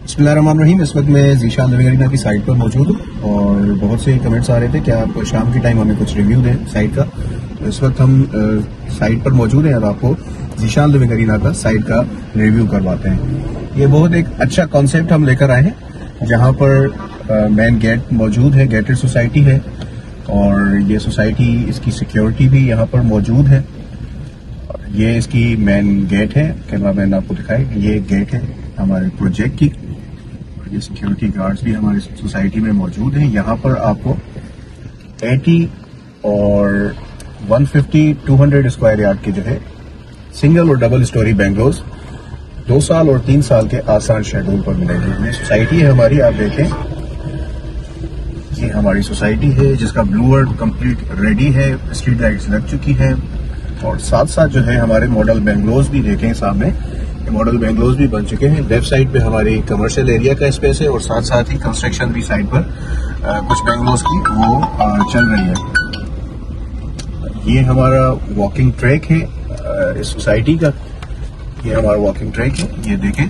बिस्मिल्लाहिर्रहमानिर्रहीम। इस वक्त मैं ज़ीशान लिविंग अरीना की साइट पर मौजूद हूँ और बहुत से कमेंट्स आ रहे थे कि आप शाम के टाइम हमें कुछ रिव्यू दें साइट का। तो इस वक्त हम साइट पर मौजूद हैं और आपको ज़ीशान लिविंग अरीना का साइट का रिव्यू करवाते हैं। ये बहुत एक अच्छा कॉन्सेप्ट हम लेकर आए हैं जहाँ पर मेन गेट मौजूद है, गेटेड सोसाइटी है और ये सोसाइटी इसकी सिक्योरिटी भी यहाँ पर मौजूद है। ये इसकी मेन गेट है, कैमरा मैन आपको दिखाए, ये गेट है हमारे प्रोजेक्ट की। ये सिक्योरिटी गार्ड्स भी हमारी सोसाइटी में मौजूद हैं। यहाँ पर आपको 80 और 150, 200 स्क्वायर यार्ड के जो है सिंगल और डबल स्टोरी बेंगलोज 2 साल और 3 साल के आसान शेड्यूल पर मिलेगी। ये सोसाइटी है हमारी, आप देखें ये हमारी सोसाइटी है जिसका ब्लू वर्ड कंप्लीट रेडी है, स्ट्रीट लाइट्स लग चुकी है और साथ साथ जो है हमारे मॉडल बेंगलोज भी देखें सामने, मॉडल बेंगलोज भी बन चुके हैं। लेफ्ट साइड पे हमारी कमर्शियल एरिया का स्पेस है और साथ साथ ही कंस्ट्रक्शन भी साइड पर कुछ बेंगलोज की वो चल रही है। ये हमारा वॉकिंग ट्रैक है इस सोसाइटी का, ये हमारा वॉकिंग ट्रैक है। ये देखें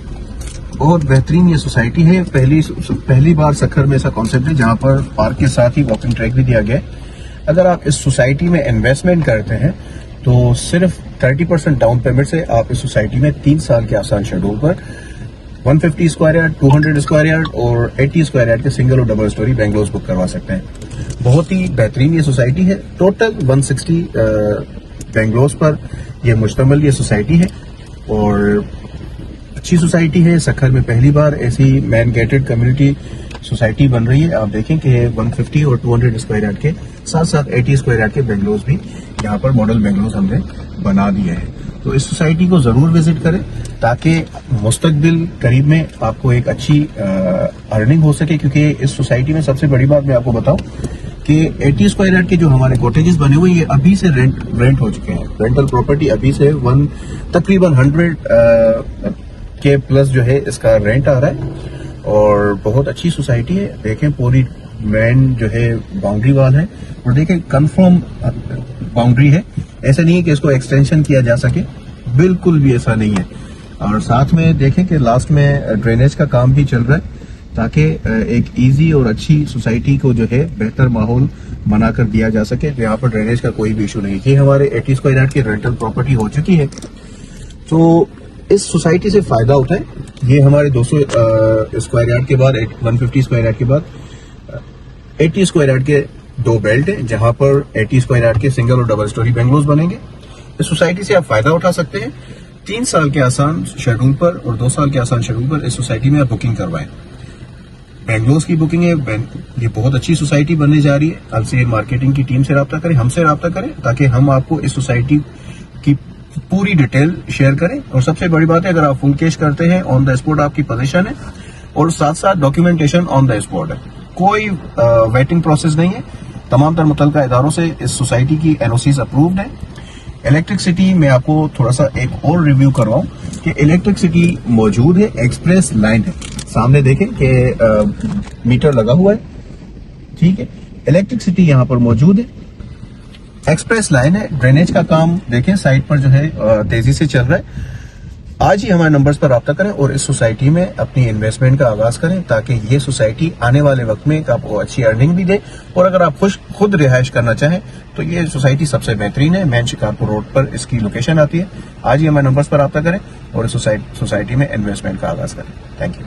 बहुत बेहतरीन ये सोसाइटी है। पहली बार सक्खर में ऐसा कॉन्सेप्ट है जहां पर पार्क के साथ ही वॉकिंग ट्रैक भी दिया गया है। अगर आप इस सोसाइटी में इन्वेस्टमेंट करते हैं तो सिर्फ 30% डाउन पेमेंट से आप इस सोसाइटी में 3 साल के आसान शेड्यूल पर 150 स्क्वायर यार्ड, 200 स्क्वायर यार्ड और 80 स्क्वायर यार्ड के सिंगल और डबल स्टोरी बेंगलोज बुक करवा सकते हैं। बहुत ही बेहतरीन ये सोसाइटी है। टोटल 160 बेंगलोज पर यह मुश्तमिल ये सोसाइटी है और अच्छी सोसाइटी है। सक्खर में पहली बार ऐसी मैन गेटेड कम्युनिटी सोसाइटी बन रही है। आप देखें कि 150 और 200 स्क्वायर यार्ड के साथ साथ 80 स्क्वायर यार्ड के बेंगलोज भी यहाँ पर मॉडल बेंगलोज हमने बना दिए हैं। तो इस सोसाइटी को जरूर विजिट करें ताकि मुस्तकबिल करीब में आपको एक अच्छी अर्निंग हो सके, क्योंकि इस सोसाइटी में सबसे बड़ी बात मैं आपको बताऊं कि 80 स्क्वायर यार्ड के जो हमारे कॉटेजेस बने हुए ये अभी से रेंट हो चुके हैं। रेंटल प्रॉपर्टी अभी से तकरीबन 100 के प्लस जो है इसका रेंट आ रहा है और बहुत अच्छी सोसाइटी है। देखें पूरी मेन जो है बाउंड्री वाल है और देखें कंफर्म बाउंड्री है। ऐसा नहीं है कि इसको एक्सटेंशन किया जा सके, बिल्कुल भी ऐसा नहीं है। और साथ में देखें कि लास्ट में ड्रेनेज का काम भी चल रहा है ताकि एक इजी और अच्छी सोसाइटी को जो है बेहतर माहौल बनाकर दिया जा सके। यहाँ पर ड्रेनेज का कोई भी इशू नहीं। ये हमारे 80 स्क्वायर यार्ड की रेंटल प्रॉपर्टी हो चुकी है तो इस सोसाइटी से फायदा उठाए। ये हमारे 200 स्क्वायर यार्ड के बाद 150 स्क्वायर यार्ड के बाद 80 स्क्वायर यार्ड के 2 बेल्ट है जहां पर 80 स्क्वायर यार्ड के सिंगल और डबल स्टोरी बेंगलोज बनेंगे। इस सोसाइटी से आप फायदा उठा सकते हैं। 3 साल के आसान शेड्यूल पर और 2 साल के आसान शेड्यूल पर इस सोसाइटी में आप बुकिंग करवाएं। बेंगलोज की बुकिंग है। ये बहुत अच्छी सोसाइटी बनने जा रही है। कल से मार्केटिंग की टीम से रब्ता करें, हमसे रब्ता करें ताकि हम आपको इस सोसाइटी की पूरी डिटेल शेयर करें। और सबसे बड़ी बात है, अगर आप फुल कैश करते हैं ऑन द स्पॉट आपकी पोजीशन है और साथ साथ डॉक्यूमेंटेशन ऑन द स्पॉट है। कोई वेटिंग प्रोसेस नहीं है। तमाम तर मुतल्लिका इदारों से इस सोसाइटी की एनओसीज अप्रूव्ड है। इलेक्ट्रिसिटी में आपको थोड़ा सा एक और रिव्यू करवाऊं कि इलेक्ट्रिसिटी मौजूद है, एक्सप्रेस लाइन है। सामने देखें कि मीटर लगा हुआ है, ठीक है। इलेक्ट्रिसिटी यहाँ पर मौजूद है, एक्सप्रेस लाइन है। ड्रेनेज का काम देखें साइड पर जो है तेजी से चल रहा है। आज ही हमारे नंबर्स पर रब्ता करें और इस सोसाइटी में अपनी इन्वेस्टमेंट का आगाज करें ताकि ये सोसाइटी आने वाले वक्त में आपको अच्छी अर्निंग भी दे। और अगर आप खुद रिहाइश करना चाहें तो ये सोसाइटी सबसे बेहतरीन है। मेन शिकारपुर रोड पर इसकी लोकेशन आती है। आज ही हमारे नंबर्स पर रब्ता करें और इस सोसाइटी में इन्वेस्टमेंट का आगाज करें। Thank you.